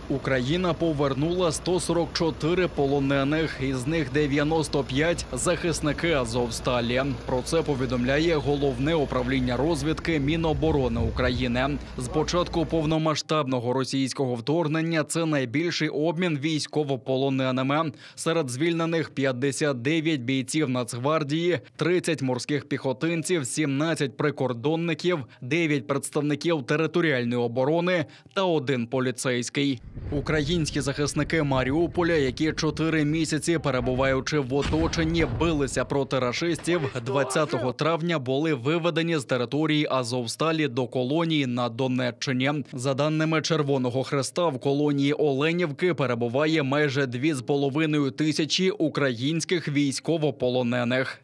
Україна повернула 144 полонених, із них 95 – захисники Азовсталі. Про це повідомляє Головне управління розвідки Міноборони України. З початку повномасштабного російського вторгнення це найбільший обмін військовополоненими. Серед звільнених 59 бійців Нацгвардії, 30 морських піхотинців, 17 прикордонників, 9 представників територіальної оборони та 1 поліцейський. Українські захисники Маріуполя, які 4 місяці, перебуваючи в оточенні, билися проти рашистів, 20 травня були виведені з території Азовсталі до колонії на Донеччині. За даними Червоного Хреста, в колонії Оленівки перебуває майже 2,5 тисячі українських військовополонених.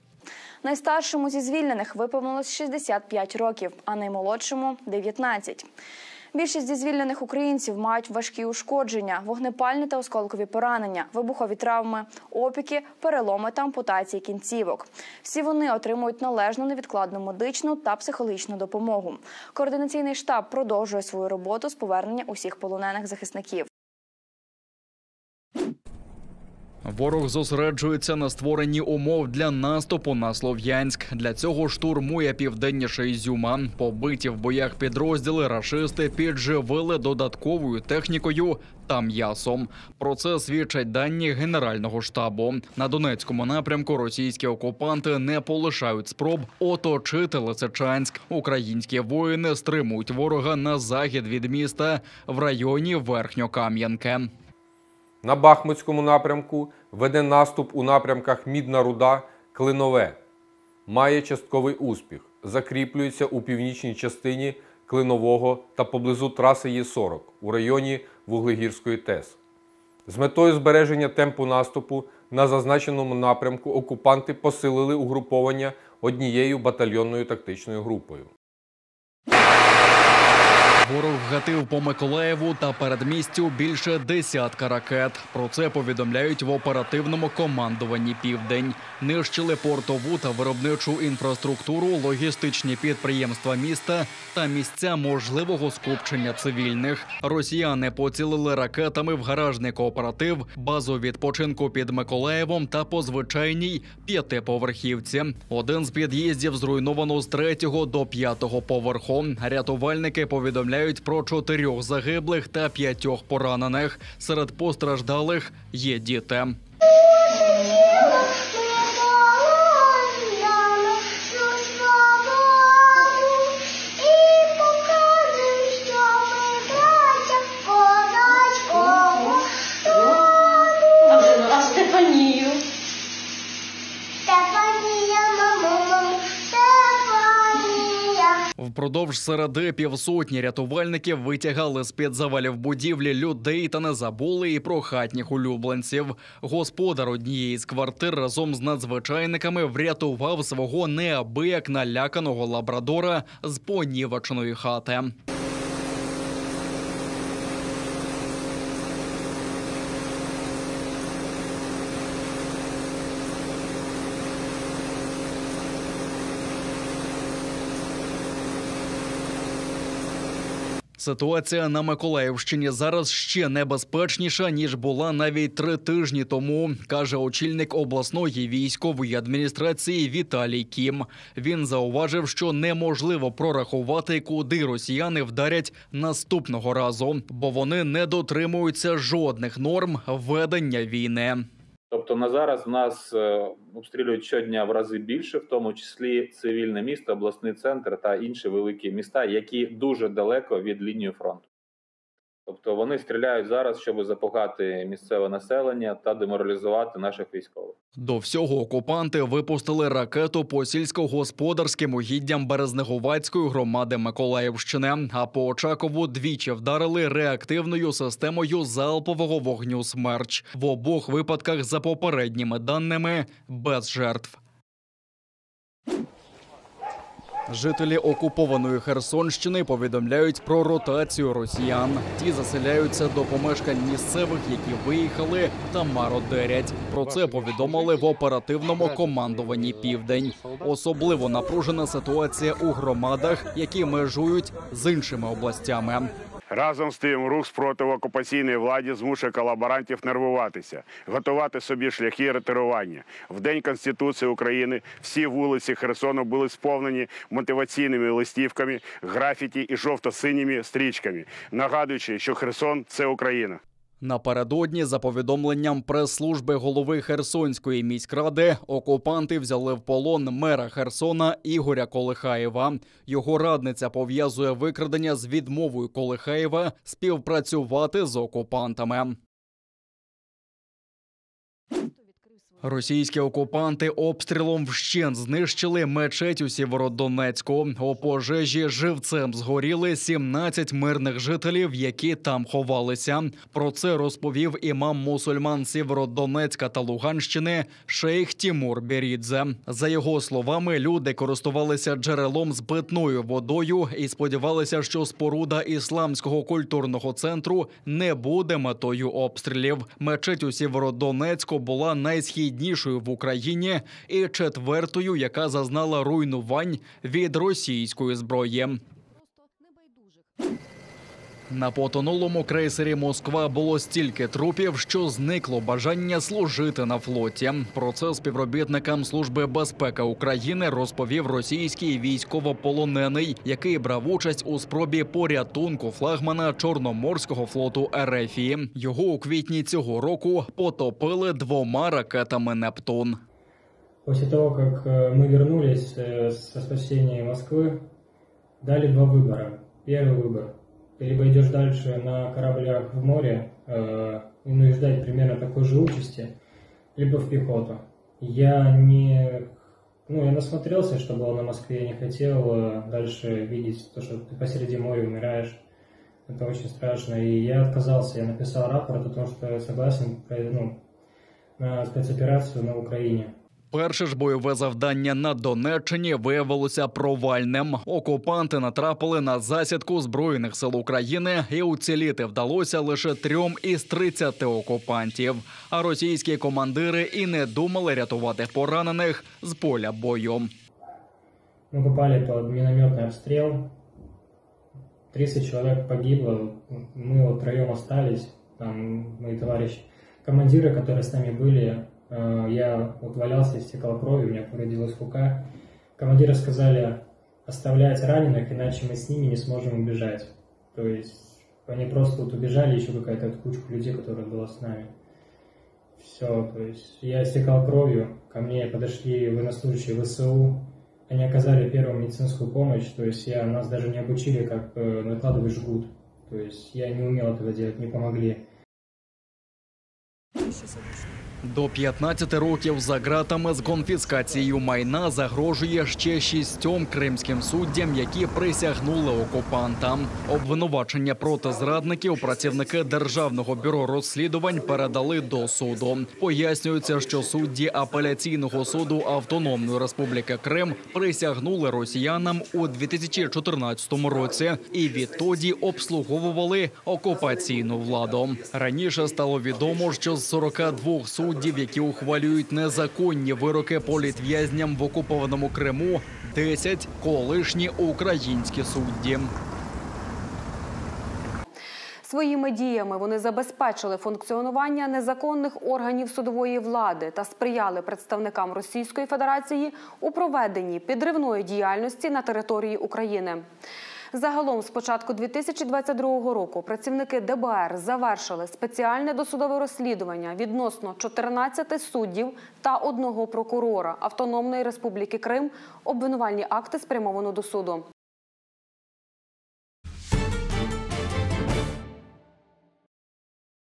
Найстаршому зі звільнених виповнилось 65 років, а наймолодшому – 19. Більшість зі звільнених українців мають важкі ушкодження, вогнепальні та осколкові поранення, вибухові травми, опіки, переломи та ампутації кінцівок. Всі вони отримують належну невідкладну медичну та психологічну допомогу. Координаційний штаб продовжує свою роботу з повернення усіх полонених захисників. Ворог зосереджується на створенні умов для наступу на Слов'янськ. Для цього штурмує південніше Ізюма. Побиті в боях підрозділи рашисти підживили додатковою технікою та м'ясом. Про це свідчать дані Генерального штабу. На Донецькому напрямку російські окупанти не полишають спроб оточити Лисичанськ. Українські воїни стримують ворога на захід від міста в районі Верхньокам'янки. На Бахмутському напрямку веде наступ у напрямках Мідна Руда, Клинове. Має частковий успіх. Закріплюється у північній частині Клинового та поблизу траси Є-40 у районі Вуглегірської ТЕС. З метою збереження темпу наступу на зазначеному напрямку окупанти посилили угруповання однією батальйонною тактичною групою. Ворог гатив по Миколаєву та передмістю більше десятка ракет. Про це повідомляють в оперативному командуванні «Південь». Нищили портову та виробничу інфраструктуру, логістичні підприємства міста та місця можливого скупчення цивільних. Росіяни поцілили ракетами в гаражний кооператив, базу відпочинку під Миколаєвом та по звичайній 5-поверхівці. Один з під'їздів зруйновано з 3-го до 5-го поверху. Рятувальники повідомляють про 4 загиблих та 5 поранених. Серед постраждалих є діти. Впродовж середи півсотні рятувальників витягали з-під завалів будівлі людей та не забули і про хатніх улюбленців. Господар однієї з квартир разом з надзвичайниками врятував свого неабияк наляканого лабрадора з понівеченої хати. Ситуація на Миколаївщині зараз ще небезпечніша, ніж була навіть 3 тижні тому, каже очільник обласної військової адміністрації Віталій Кім. Він зауважив, що неможливо прорахувати, куди росіяни вдарять наступного разу, бо вони не дотримуються жодних норм ведення війни. Тобто на зараз в нас обстрілюють щодня в рази більше, в тому числі цивільне місто, обласний центр та інші великі міста, які дуже далеко від лінії фронту. Тобто вони стріляють зараз, щоб запугати місцеве населення та деморалізувати наших військових. До всього окупанти випустили ракету по сільськогосподарським угіддям Березнегуватської громади Миколаївщини, а по Очакову двічі вдарили реактивною системою залпового вогню «Смерч». В обох випадках, за попередніми даними, без жертв. Жителі окупованої Херсонщини повідомляють про ротацію росіян. Ті заселяються до помешкань місцевих, які виїхали та мародерять. Про це повідомили в оперативному командуванні «Південь». Особливо напружена ситуація у громадах, які межують з іншими областями. Разом з тим, рух спротиву окупаційній владі змушує колаборантів нервуватися, готувати собі шляхи ретирування. В День Конституції України всі вулиці Херсону були сповнені мотиваційними листівками, графіті і жовто-синіми стрічками, нагадуючи, що Херсон – це Україна. Напередодні, за повідомленням прес-служби голови Херсонської міськради, окупанти взяли в полон мера Херсона Ігоря Колихаєва. Його радниця пов'язує викрадення з відмовою Колихаєва співпрацювати з окупантами. Російські окупанти обстрілом вщент знищили мечеть у Сєвєродонецьку. У пожежі живцем згоріли 17 мирних жителів, які там ховалися. Про це розповів імам мусульман Сєвєродонецька та Луганщини шейх Тімур Берідзе. За його словами, люди користувалися джерелом з питною водою і сподівалися, що споруда Ісламського культурного центру не буде метою обстрілів. Мечеть у Сєвєродонецьку була найсхіднішою в Україні і четвертою, яка зазнала руйнувань від російської зброї. На потонулому крейсері «Москва» було стільки трупів, що зникло бажання служити на флоті. Про це співробітникам Служби безпеки України розповів російський військовополонений, який брав участь у спробі порятунку флагмана Чорноморського флоту РФ. Його у квітні цього року потопили 2 ракетами «Нептун». После того, как мы вернулись со спасения Москвы, дали 2 выбора. Первый выбор – либо идешь дальше на кораблях в море, и ждать примерно такой же участи, либо в пехоту. Я насмотрелся, что было на Москве, я не хотел дальше видеть то, что ты посреди моря умираешь. Это очень страшно, и я отказался, я написал рапорт о том, что я согласен на спецоперацию на Украине. Перше ж бойове завдання на Донеччині виявилося провальним. Окупанти натрапили на засідку Збройних сил України і уціліти вдалося лише 3 із 30 окупантів. А російські командири і не думали рятувати поранених з поля бою. Мы попали под минометный обстрел. 30 человек погибло. Мы 3 остались. Там мои товарищи, командиры, которые с нами были. Я валялся, истекал кровью, у меня повредилась рука. Командиры сказали оставлять раненых, иначе мы с ними не сможем убежать. То есть они просто убежали, еще какая-то кучка людей, которая была с нами. Все, то есть я истекал кровью, ко мне подошли военнослужащие ВСУ, они оказали первую медицинскую помощь, то есть нас даже не обучили, как накладывать жгут. То есть я не умел этого делать, не помогли. До 15 років за ґратами з конфіскацією майна загрожує ще 6 кримським суддям, які присягнули окупантам. Обвинувачення проти зрадників працівники Державного бюро розслідувань передали до суду. Пояснюється, що судді апеляційного суду Автономної Республіки Крим присягнули росіянам у 2014 році і відтоді обслуговували окупаційну владу. Раніше стало відомо, що з 42 суддів, які ухвалюють незаконні вироки політв'язням в окупованому Криму, 10 – колишні українські судді. Своїми діями вони забезпечили функціонування незаконних органів судової влади та сприяли представникам Російської Федерації у проведенні підривної діяльності на території України. Загалом з початку 2022 року працівники ДБР завершили спеціальне досудове розслідування відносно 14 суддів та 1 прокурора Автономної Республіки Крим. Обвинувальні акти спрямовано до суду.